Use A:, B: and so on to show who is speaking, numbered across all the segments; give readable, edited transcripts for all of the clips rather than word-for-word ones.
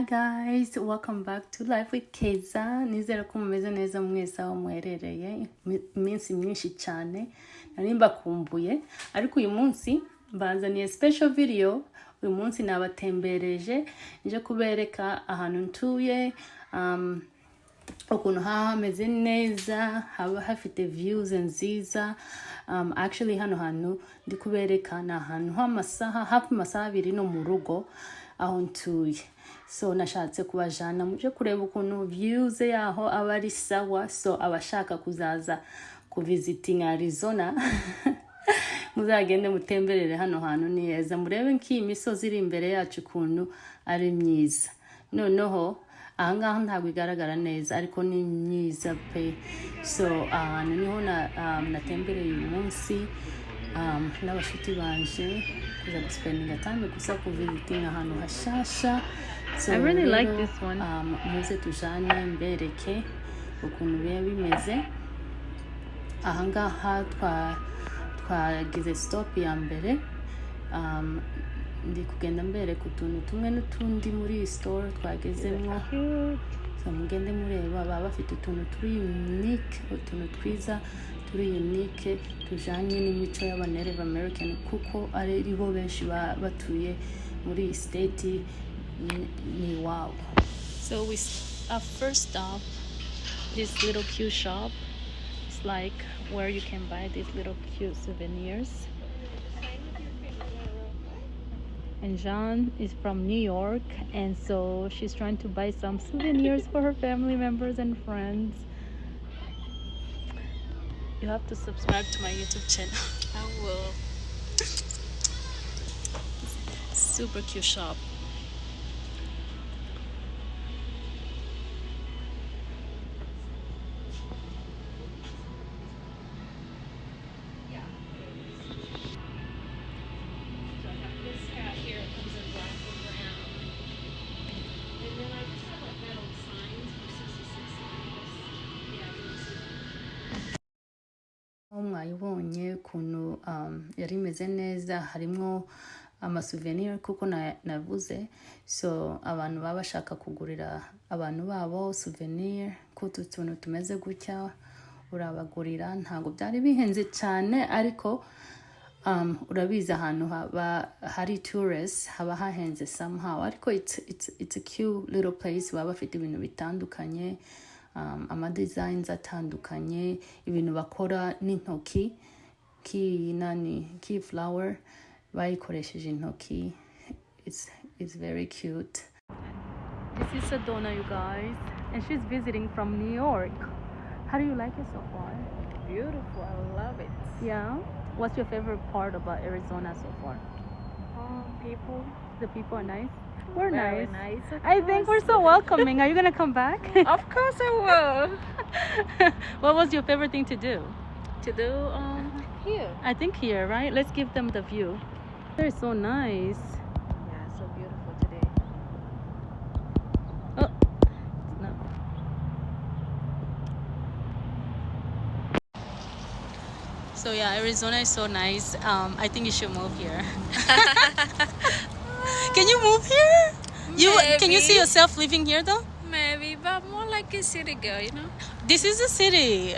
A: guys, welcome back to Life with Keza. Nizera ko mumeze neza mwese aho muherereye. Iminsi myinshi cyane nari mbakumbuye, ariko uyu munsi bazaniye special video. Uyu munsi nabatembereje nje kubereka ahantu ntuye, ukuntu hameze neza, haba hafite views nziza. Actually hano hantu ndi kubereka na ahantu hafi amasaha 2 no mu rugo aho ntuye. So nashatse kubajana muje kureba ukuntu views yaho aba ari sawa. So abashaka kuzaza visiting Arizona muzagende mutemberere hano hantu neza, murebe nki imisozi iri imbere yacu ukuntu ari myiza. Noneho ahangaha ntabwo igaragara neza ariko ni myiza pe. So ahantu niho natembereye uyu munsi n'abashuti banje kuza guspendinga time gusa visiting ahantu hashasha. So
B: I really like this one.
A: Muze tujane mbereke ukuntu biba bimeze. Ahangaha twagize stop ya mbere, ndi kugenda mbereka utuntu tumwe n'utundi muri iyi store twagezemo. So mugende mureba, baba bafite utuntu turi unique, utuntu twiza turi unique tujanye n'imico y'aba-Native American kuko ari bo benshi batuye muri state ni wow. So our first stop, this little cute shop. It's like where you can buy these little cute souvenirs. And Jean is from New York, and so she's trying to buy some souvenirs for her family members and friends. You have to subscribe to my YouTube channel.
B: I will.
A: Super cute shop. Mwayibonye ukuntu yari imeze neza, harimo amasouvenir kuko navuze. So abantu baba bashaka kugurira abantu babo souvenir kuko tuntu tumeze gutya urabagurira. Ntago byari bihenze cyane ariko urabiza ahantu hari tourists haba hahenze somehow, ariko it's a cute little place. Baba bafite ibintu bitandukanye, ama designs atandukanye, ibintu bakora n'intoki, ki flower bayikoresheje intoki. It's very cute. This is Sedona, you guys, and she's visiting from New York. How do you like it so far?
B: Beautiful. I love it.
A: Yeah. What's your favorite part about Arizona so far?
B: People.
A: The people are nice. We're
B: Very
A: nice.
B: nice.
A: I think we're so welcoming. Are you gonna come back?
B: Of course I will.
A: What was your favorite thing to do?
B: To do here.
A: I think here, right? Let's give them the view. They're so nice.
B: Yeah, so beautiful today.
A: Oh, no. So yeah, Arizona is so nice. I think you should move here. Can you move here? Can you see yourself living here though?
B: Maybe, but more like a city girl, you know?
A: This is a city,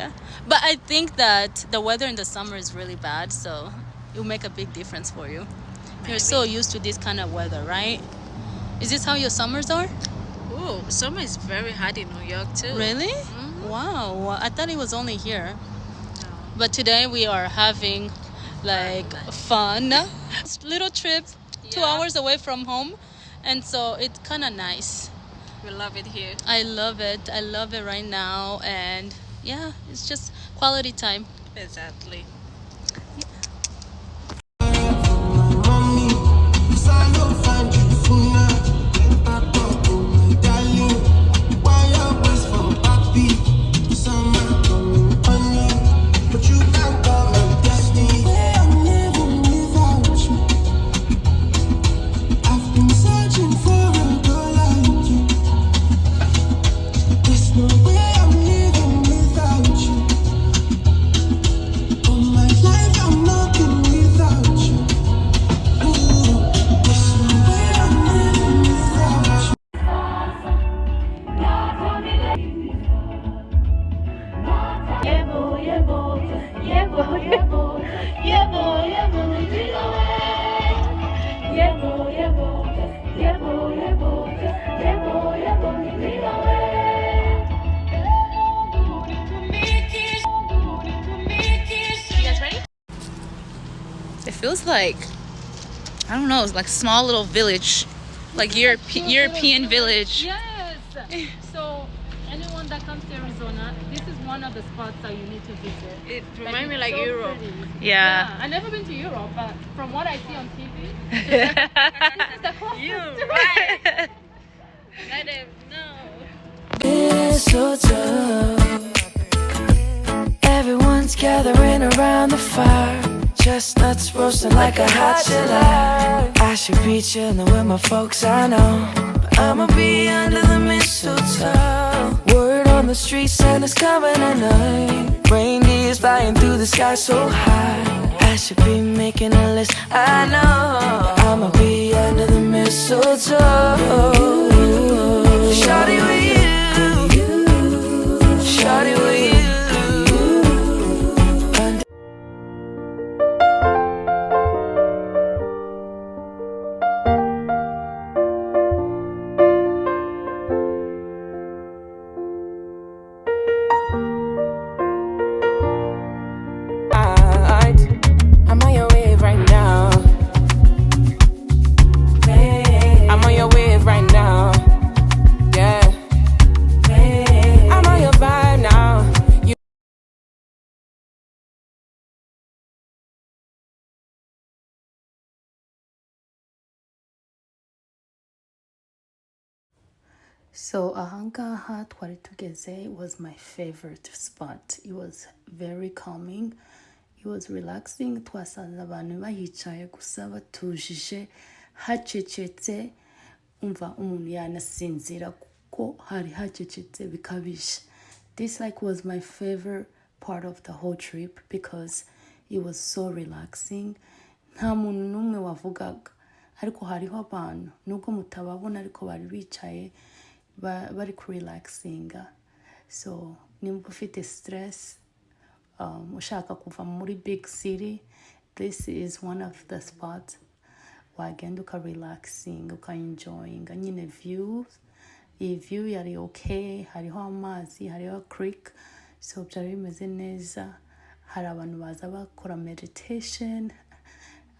A: but I think that the weather in the summer is really bad, so it will make a big difference for you.
B: Maybe.
A: You're so used to this kind of weather, right? Is this how your summers are?
B: Oh, summer is very hot in New York too.
A: Really?
B: Mm-hmm.
A: Wow, I thought it was only here.
B: No.
A: But today we are having like fun little trip, 2 hours away from home, and so it's kind of nice.
B: We love it here.
A: I love it right now, and yeah, it's just quality time.
B: Exactly.
C: No way I'm living without you. feels like, I don't know, it's like small little village, like European village.
A: Yes. So anyone that comes to Arizona, this is one of the spots that you need to visit.
B: It reminds me
A: it's
B: like
A: so
B: Europe.
A: pretty.
C: Yeah.
A: I've never been to Europe, but from what I see on TV, this is the closest.
B: You're right. Let them know.
D: Mistletoe. Everyone's gathering around the fire. Chestnuts roasting like a hot July. I should be chilling with my folks, I know, but I'ma be under the mistletoe. Word on the street, Santa's coming tonight. Reindeer's flying through the sky so high. I should be making a list, I know, but I'ma be under the mistletoe. Shawty with you, shawty with you. I'm on your wave right now. I'm on your wave right now. Yeah. I'm on your vibe now.
A: So ahangaha twari tugeze was my favorite spot. It was very calming. It was relaxing. Twasanze abantu bahicaye gusa batujije hacecetse, umva umuntu yanasinzira kuko hari hacecetse bikabije. This like was my favorite part of the whole trip because it was so relaxing. Nta muntu n'umwe wavugaga, ariko hariho abantu nubwo mutababona ariko bari bicaye bari kurelaxinga. So nimba ufite stress, ushaka kuva muri big city, this is one of the spots wagenda ukarelaxinga ukaenjoyinga nyine views. Iyi view yari okay, hariho amazi, hariho creek, so byari bimeze neza. Hari abantu baza bakora meditation.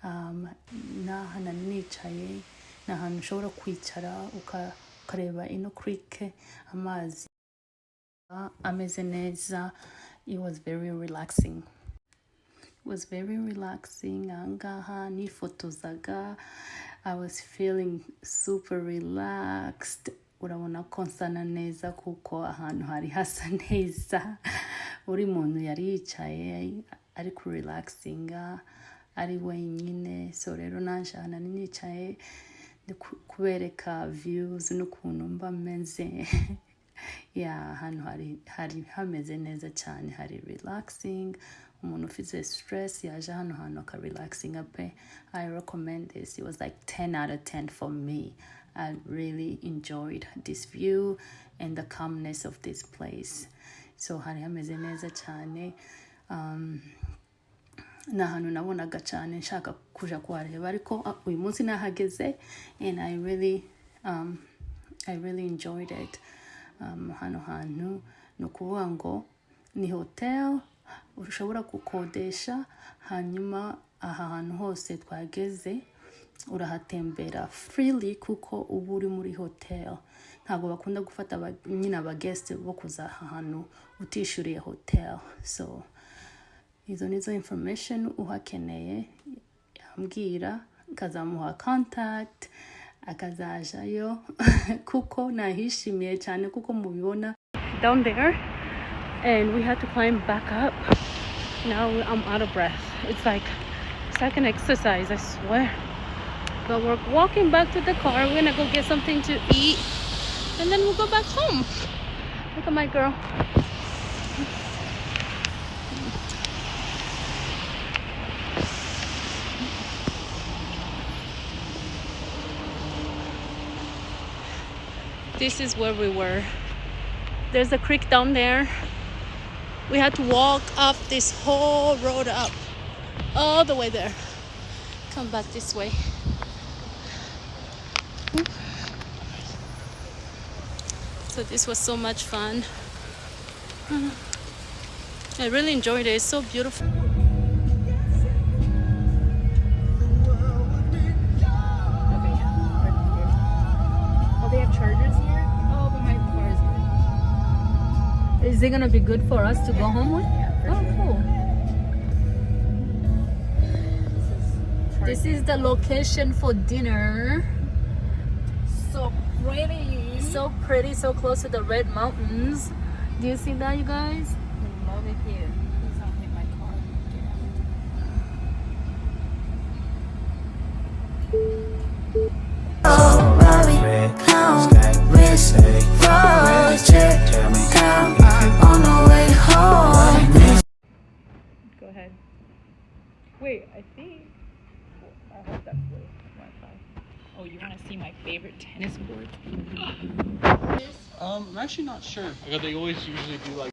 A: N'ahantu nicaye ni ahantu ushobora kwicara ukareba ino creek, amazi ameze neza. It was very relaxing. It was very relaxing. Ahangaha nifotozaga. I was feeling super relaxed. Urabona ko nsana neza kuko ahantu hari hasa neza. Buri muntu yari yicaye ari kurelaxinga, ari wenyine. So rero naje ahantu nicaye kubereka views n'ukuntu mba meze. Yeah, ahantu hari hameze neza cyane, hari relaxing. Umuntu ufite stress yaje hano hantu akarelaxinga pe. I recommend this. It was like 10 out of 10 for me. I really enjoyed this view and the calmness of this place. So hari hameze neza cyane. Na hano nabonaga cyane nshaka kuja kuhareba, ariko uyu munsi nahageze and I really enjoyed it. Hano hantu nukuvuga ngo ni hotel ushobora kukodesha, hanyuma aha hantu hose twageze urahatembera freely kuko uba uri muri hotel. Ntabwo bakunda gufata nyine aba guest bo kuza aha hantu utishuriye hotel. So izo nizo information uhakeneye ambwira, kazamuha contact akazajayo kuko nahishimiye cyane kuko mubibona down there and we had to climb back up. Now I'm out of breath. It's like an exercise, I swear. But we're walking back to the car. We're gonna go get something to eat and then we'll go back home. Look at my girl. This is where we were. There's a creek down there. We had to walk up this whole road up, all the way there. Come back this way. So this was so much fun. I really enjoyed it. It's so beautiful. Is it gonna be good for us to go home with? Oh, cool. This is the location for dinner.
B: So pretty.
A: So pretty, so close to the Red Mountains. Do you see that, you guys?
B: I love it here. Please don't hit my car.
D: Oh, Robbie, come with Roger, come on the way home.
C: Go ahead. Wait, I think. I hope that's the Wi-Fi. Oh, you want to see my favorite tennis court?
E: I'm actually not sure. Like, they always usually do like.